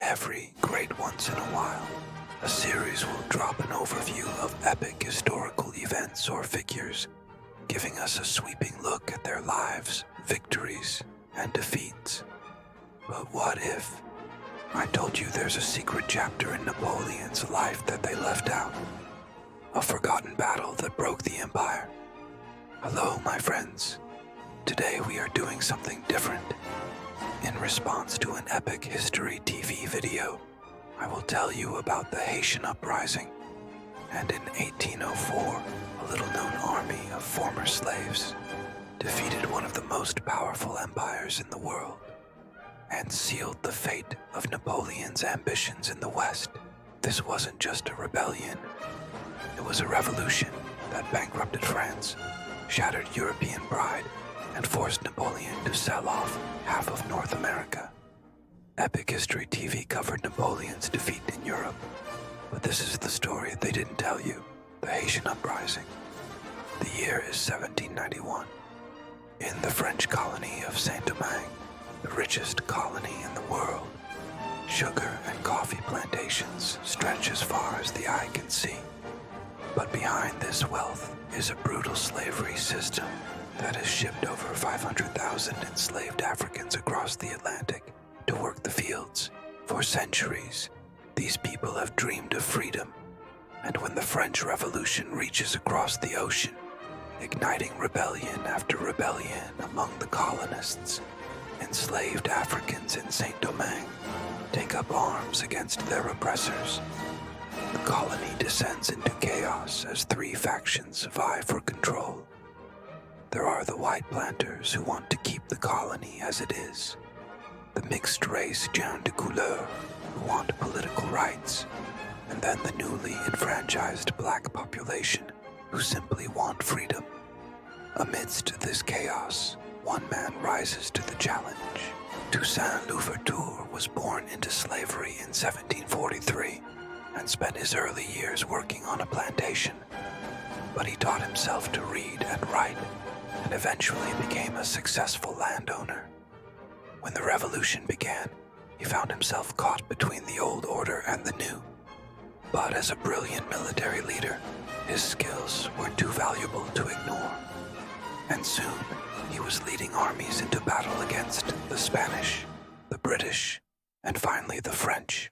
Every great once in a while, a series will drop an overview of epic historical events or figures, giving us a sweeping look at their lives, victories, and defeats. But what if I told you there's a secret chapter in Napoleon's life that they left out? A forgotten battle that broke the empire. Hello, my friends. Today we are doing something different. In response to an epic history TV video, I will tell you about the Haitian Uprising. And in 1804, a little-known army of former slaves defeated one of the most powerful empires in the world and sealed the fate of Napoleon's ambitions in the West. This wasn't just a rebellion. It was a revolution that bankrupted France, shattered European pride, and forced Napoleon to sell off half of North America. Epic History TV covered Napoleon's defeat in Europe, but this is the story they didn't tell you, the Haitian Uprising. The year is 1791. In the French colony of Saint-Domingue, the richest colony in the world, sugar and coffee plantations stretch as far as the eye can see. But behind this wealth is a brutal slavery system that has shipped over 500,000 enslaved Africans across the Atlantic to work the fields. For centuries, these people have dreamed of freedom, and when the French Revolution reaches across the ocean, igniting rebellion after rebellion among the colonists, enslaved Africans in Saint-Domingue take up arms against their oppressors. The colony descends into chaos as three factions vie for control. There are the white planters who want to keep the colony as it is, the mixed-race gens de couleur who want political rights, and then the newly enfranchised black population who simply want freedom. Amidst this chaos, one man rises to the challenge. Toussaint Louverture was born into slavery in 1743 and spent his early years working on a plantation. But he taught himself to read and write, and eventually became a successful landowner. When the revolution began, he found himself caught between the old order and the new. But as a brilliant military leader, his skills were too valuable to ignore. And soon, he was leading armies into battle against the Spanish, the British, and finally the French.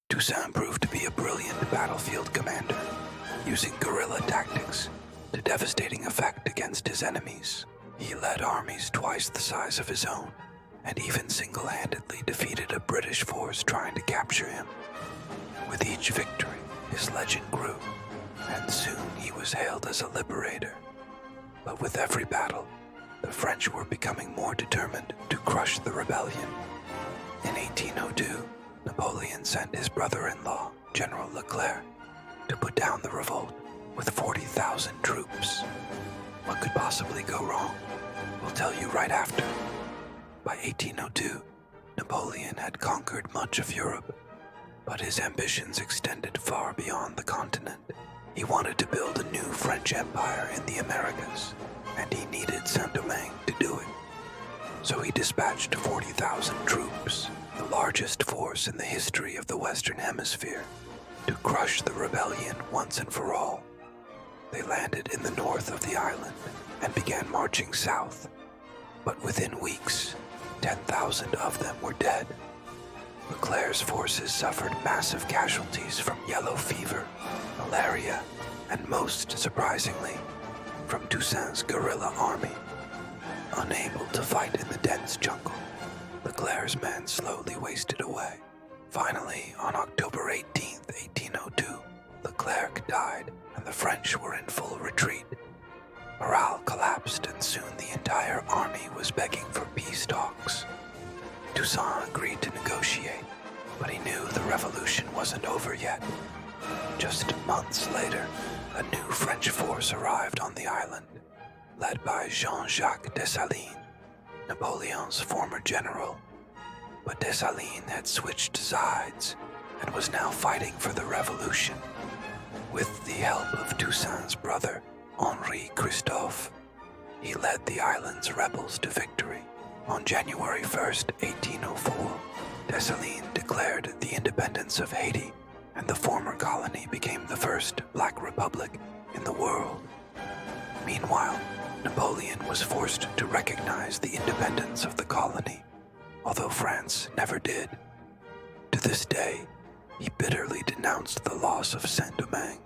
Toussaint proved to be a brilliant battlefield commander, using guerrilla tactics to devastating effect against his enemies. He led armies twice the size of his own, and even single-handedly defeated a British force trying to capture him. With each victory, his legend grew, and soon he was hailed as a liberator. But with every battle, the French were becoming more determined to crush the rebellion. In 1802, Napoleon sent his brother-in-law, General Leclerc, to put down the revolt with 40,000 troops. What could possibly go wrong? We'll tell you right after. By 1802, Napoleon had conquered much of Europe, but his ambitions extended far beyond the continent. He wanted to build a new French empire in the Americas, and he needed Saint-Domingue to do it. So he dispatched 40,000 troops, the largest force in the history of the Western Hemisphere, to crush the rebellion once and for all. They landed in the north of the island and began marching south, but within weeks, 10,000 of them were dead. Leclerc's forces suffered massive casualties from yellow fever, malaria, and most surprisingly, from Toussaint's guerrilla army. Unable to fight in the dense jungle, Leclerc's men slowly wasted away. Finally, on October 18, 1802, Leclerc died, and the French were in full retreat. Morale collapsed, and soon the entire army was begging for peace talks. Toussaint agreed to negotiate, but he knew the revolution wasn't over yet. Just months later, a new French force arrived on the island, led by Jean-Jacques Dessalines, Napoleon's former general. But Dessalines had switched sides and was now fighting for the revolution. With the help of Toussaint's brother, Henri Christophe, he led the island's rebels to victory. On January 1st, 1804, Dessalines declared the independence of Haiti, and the former colony became the first Black Republic in the world. Meanwhile, Napoleon was forced to recognize the independence of the colony, although France never did. To this day, he bitterly denounced the loss of Saint-Domingue.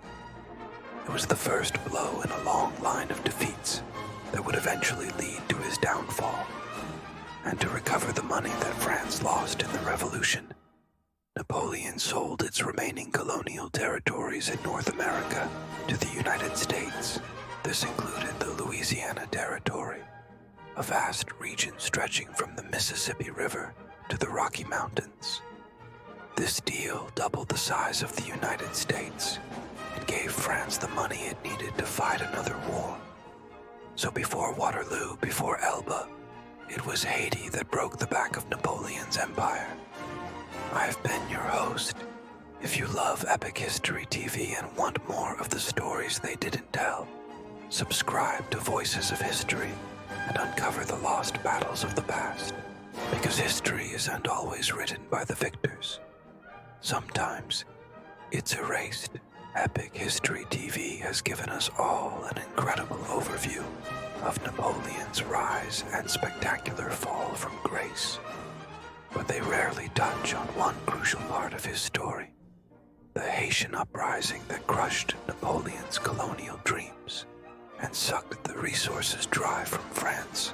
It was the first blow in a long line of defeats that would eventually lead to his downfall. And to recover the money that France lost in the Revolution, Napoleon sold its remaining colonial territories in North America to the United States. This included the Louisiana Territory, a vast region stretching from the Mississippi River to the Rocky Mountains. This deal doubled the size of the United States and gave France the money it needed to fight another war. So before Waterloo, before Elba, it was Haiti that broke the back of Napoleon's empire. I've been your host. If you love Epic History TV and want more of the stories they didn't tell, subscribe to Voices of History and uncover the lost battles of the past. Because history isn't always written by the victors. Sometimes it's erased. Epic History TV has given us all an incredible overview of Napoleon's rise and spectacular fall from grace. But they rarely touch on one crucial part of his story, the Haitian uprising that crushed Napoleon's colonial dreams and sucked the resources dry from France,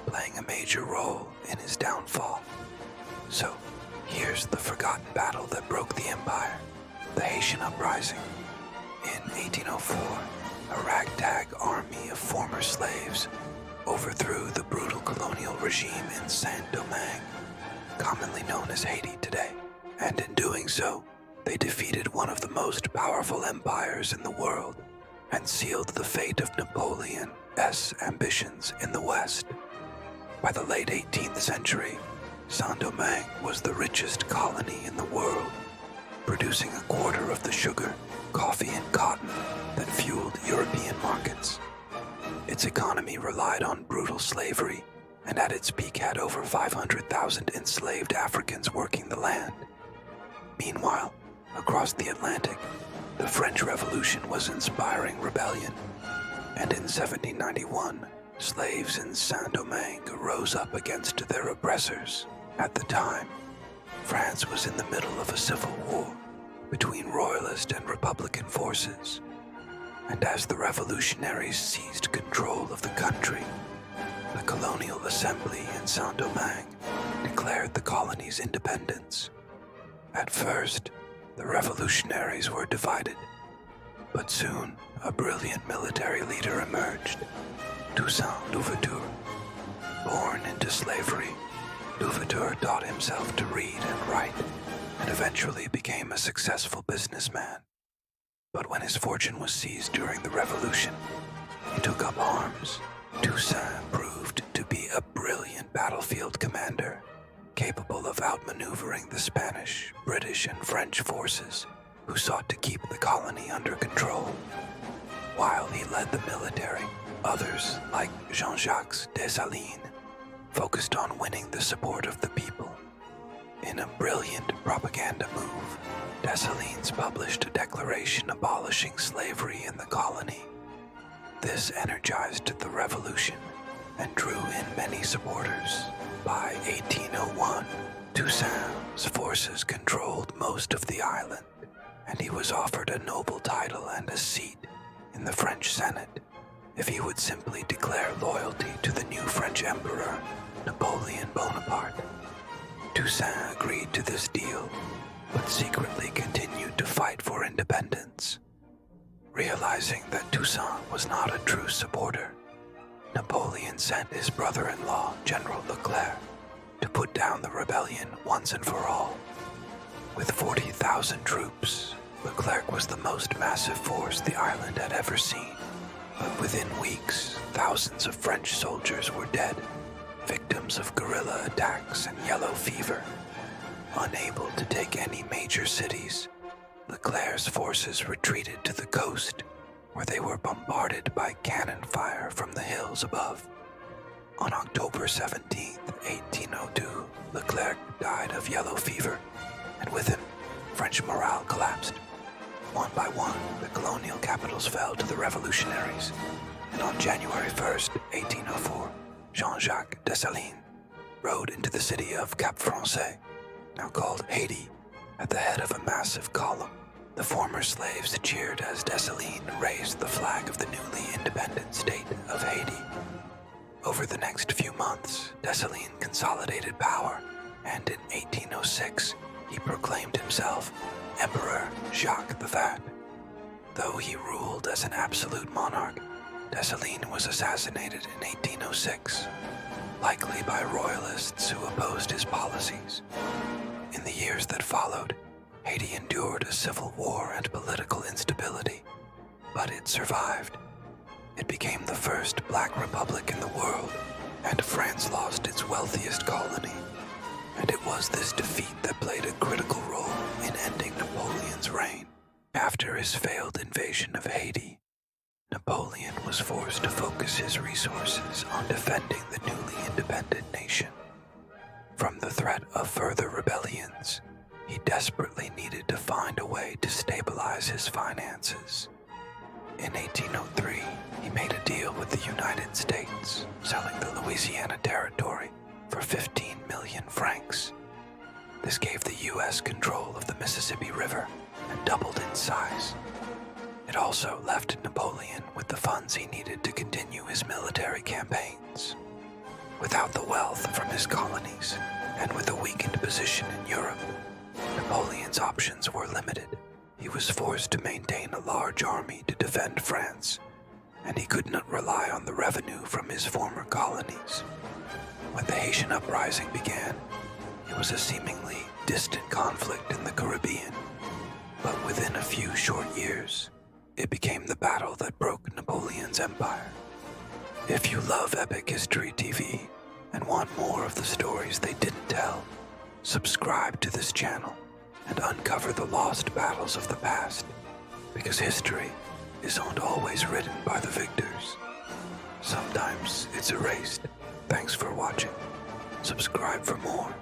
playing a major role in his downfall. So, here's the forgotten battle that broke the empire, the Haitian uprising. In 1804, a ragtag army of former slaves overthrew the brutal colonial regime in Saint-Domingue, commonly known as Haiti today. And in doing so, they defeated one of the most powerful empires in the world and sealed the fate of Napoleon's ambitions in the West. By the late 18th century, Saint-Domingue was the richest colony in the world, producing a quarter of the sugar, coffee, and cotton that fueled European markets. Its economy relied on brutal slavery, and at its peak had over 500,000 enslaved Africans working the land. Meanwhile, across the Atlantic, the French Revolution was inspiring rebellion, and in 1791, slaves in Saint-Domingue rose up against their oppressors. At the time, France was in the middle of a civil war between royalist and republican forces, and as the revolutionaries seized control of the country, the Colonial Assembly in Saint-Domingue declared the colony's independence. At first, the revolutionaries were divided, but soon a brilliant military leader emerged, Toussaint Louverture. Born into slavery, Louverture taught himself to read and write, and eventually became a successful businessman. But when his fortune was seized during the revolution, he took up arms. Toussaint proved to be a brilliant battlefield commander, capable of outmaneuvering the Spanish, British, and French forces who sought to keep the colony under control. While he led the military, others, like Jean-Jacques Dessalines, focused on winning the support of the people. In a brilliant propaganda move, Dessalines published a declaration abolishing slavery in the colony. This energized the revolution and drew in many supporters. By 1801, Toussaint's forces controlled most of the island, and he was offered a noble title and a seat in the French Senate if he would simply declare loyalty to the new French emperor, Napoleon Bonaparte. Toussaint agreed to this deal, but secretly continued to fight for independence. Realizing that Toussaint was not a true supporter, Napoleon sent his brother-in-law, General Leclerc, to put down the rebellion once and for all. With 40,000 troops, Leclerc was the most massive force the island had ever seen. But within weeks, thousands of French soldiers were dead, victims of guerrilla attacks and yellow fever. Unable to take any major cities, Leclerc's forces retreated to the coast, where they were bombarded by cannon fire from the hills above. On October 17, 1802, Leclerc died of yellow fever, and with him, French morale collapsed. One by one, the colonial capitals fell to the revolutionaries, and on January 1st, 1804, Jean-Jacques Dessalines rode into the city of Cap Français, now called Haiti, at the head of a massive column. The former slaves cheered as Dessalines raised the flag of the newly independent state of Haiti. Over the next few months, Dessalines consolidated power, and in 1806, he proclaimed himself Emperor Jacques the Fat. Though he ruled as an absolute monarch, Dessalines was assassinated in 1806, likely by royalists who opposed his policies. In the years that followed, Haiti endured a civil war and political instability, but it survived. It became the first black republic in the world, and France lost its wealthiest colony. And it was this defeat that played a critical role in ending Napoleon's reign. After his failed invasion of Haiti, Napoleon was forced to focus his resources on defending the newly independent nation. From the threat of further rebellions, he desperately needed to find a way to stabilize his finances. In 1803, he made a deal with the United States, selling the Louisiana Territory for 15 million francs. This gave the U.S. control of the Mississippi River and doubled its size. It also left Napoleon with the funds he needed to continue his military campaigns. Without the wealth from his colonies, and with a weakened position in Europe, Napoleon's options were limited. He was forced to maintain a large army to defend France, and he could not rely on the revenue from his former colonies. When the Haitian uprising began, it was a seemingly distant conflict in the Caribbean, but within a few short years, it became the battle that broke Napoleon's empire. If you love Epic History TV and want more of the stories they didn't tell, subscribe to this channel and uncover the lost battles of the past, because history isn't always written by the victors. Sometimes it's erased. Thanks for watching. Subscribe for more.